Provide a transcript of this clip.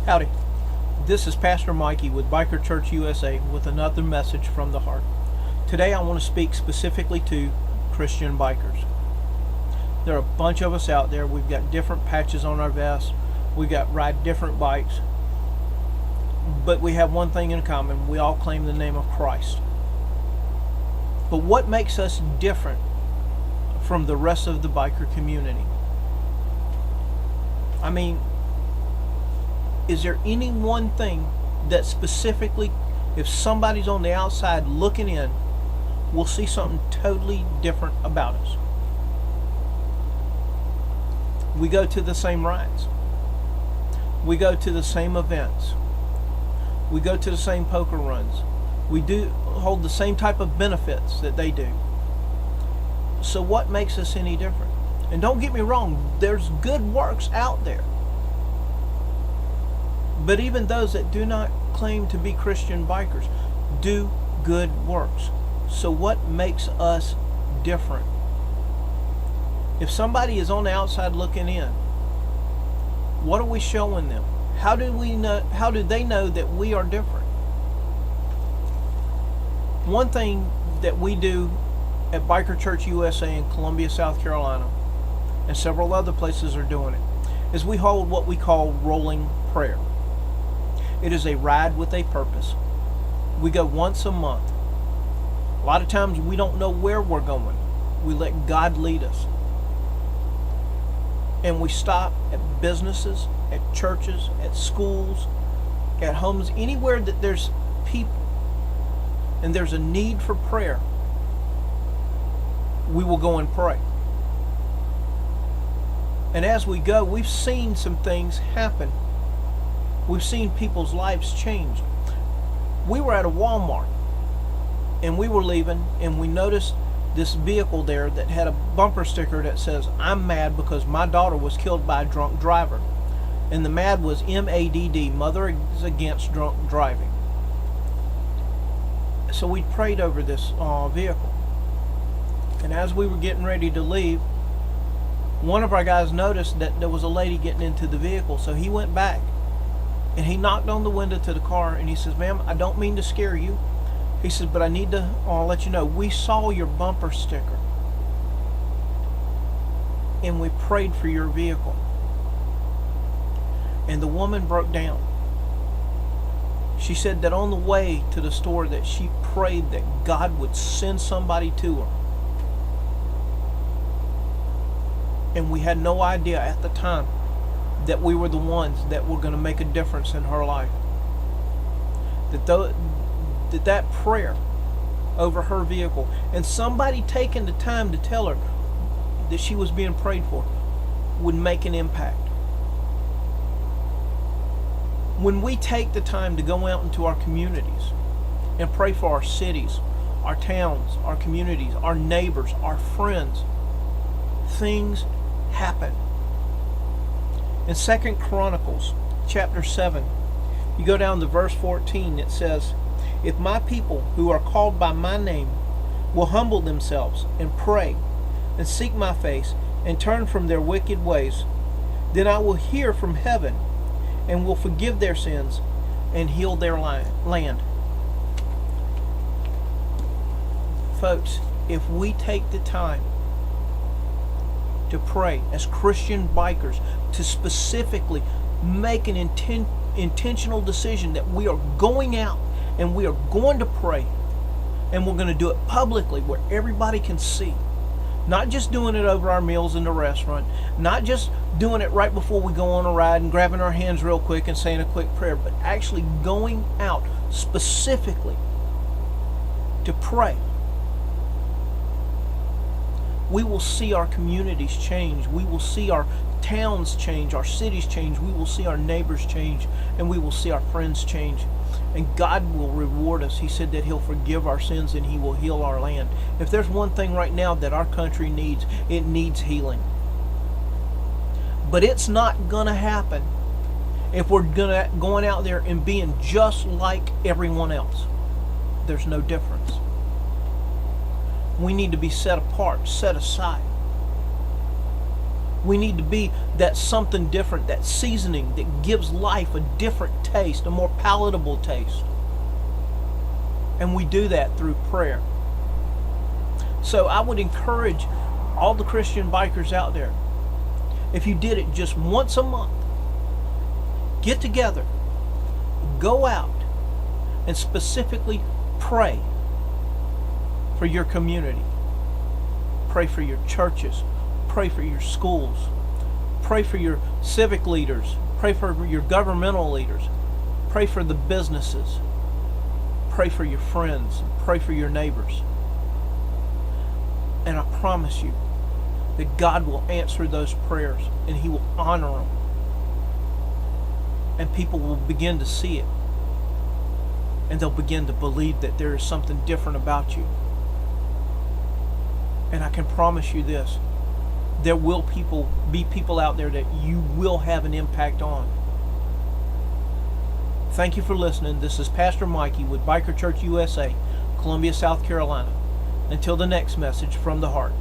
Howdy, this is Pastor Mikey with Biker Church USA with another message from the heart. Today I want to speak specifically to Christian bikers. There are a bunch of us out there. We've got different patches on our vests. We ride different bikes. But we have one thing in common. We all claim the name of Christ. But what makes us different from the rest of the biker community? I mean, is there any one thing that specifically, if somebody's on the outside looking in, will see something totally different about us? We go to the same rides. We go to the same events. We go to the same poker runs. We do hold the same type of benefits that they do. So what makes us any different? And don't get me wrong, there's good works out there. But even those that do not claim to be Christian bikers do good works. So what makes us different? If somebody is on the outside looking in, what are we showing them? How do they know that we are different? One thing that we do at Biker Church USA in Columbia, South Carolina, and several other places are doing it, is we hold what we call rolling prayer. It is a ride with a purpose. We go once a month. A lot of times we don't know where we're going. We let God lead us. And we stop at businesses, at churches, at schools, at homes, anywhere that there's people and there's a need for prayer. We will go and pray. And as we go, we've seen some things happen. We've seen people's lives change. We were at a Walmart and we were leaving and we noticed this vehicle there that had a bumper sticker that says, "I'm mad because my daughter was killed by a drunk driver." And the MAD was MADD, Mother is Against Drunk Driving. So we prayed over this vehicle. And as we were getting ready to leave, one of our guys noticed that there was a lady getting into the vehicle. So he went back and he knocked on the window to the car and he says, "Ma'am, I don't mean to scare you." He says, "But I need to let you know, we saw your bumper sticker and we prayed for your vehicle." And the woman broke down. She said that on the way to the store that she prayed that God would send somebody to her. And we had no idea at the time that we were the ones that were going to make a difference in her life. That prayer over her vehicle and somebody taking the time to tell her that she was being prayed for would make an impact. When we take the time to go out into our communities and pray for our cities, our towns, our communities, our neighbors, our friends, things happen. In 2 Chronicles chapter 7, you go down to verse 14, it says, "If my people who are called by my name will humble themselves and pray and seek my face and turn from their wicked ways, then I will hear from heaven and will forgive their sins and heal their land." Folks, if we take the time to pray as Christian bikers, to specifically make an intentional decision that we are going out and we are going to pray, and we're going to do it publicly where everybody can see. Not just doing it over our meals in the restaurant, not just doing it right before we go on a ride and grabbing our hands real quick and saying a quick prayer, but actually going out specifically to pray. We will see our communities change. We will see our towns change, our cities change. We will see our neighbors change, and we will see our friends change. And God will reward us. He said that He'll forgive our sins and He will heal our land. If there's one thing right now that our country needs, it needs healing. But it's not going to happen if we're going out there and being just like everyone else. There's no difference. We need to be set apart, set aside. We need to be that something different, that seasoning that gives life a different taste, a more palatable taste. And we do that through prayer. So I would encourage all the Christian bikers out there, if you did it just once a month, get together, go out, and specifically pray for your community. Pray for your churches. Pray for your schools. Pray for your civic leaders. Pray for your governmental leaders. Pray for the businesses. Pray for your friends. Pray for your neighbors. And I promise you that God will answer those prayers and He will honor them. And people will begin to see it. And they'll begin to believe that there is something different about you. And I can promise you this, there will be people out there that you will have an impact on. Thank you for listening. This is Pastor Mikey with Biker Church USA, Columbia, South Carolina. Until the next message from the heart.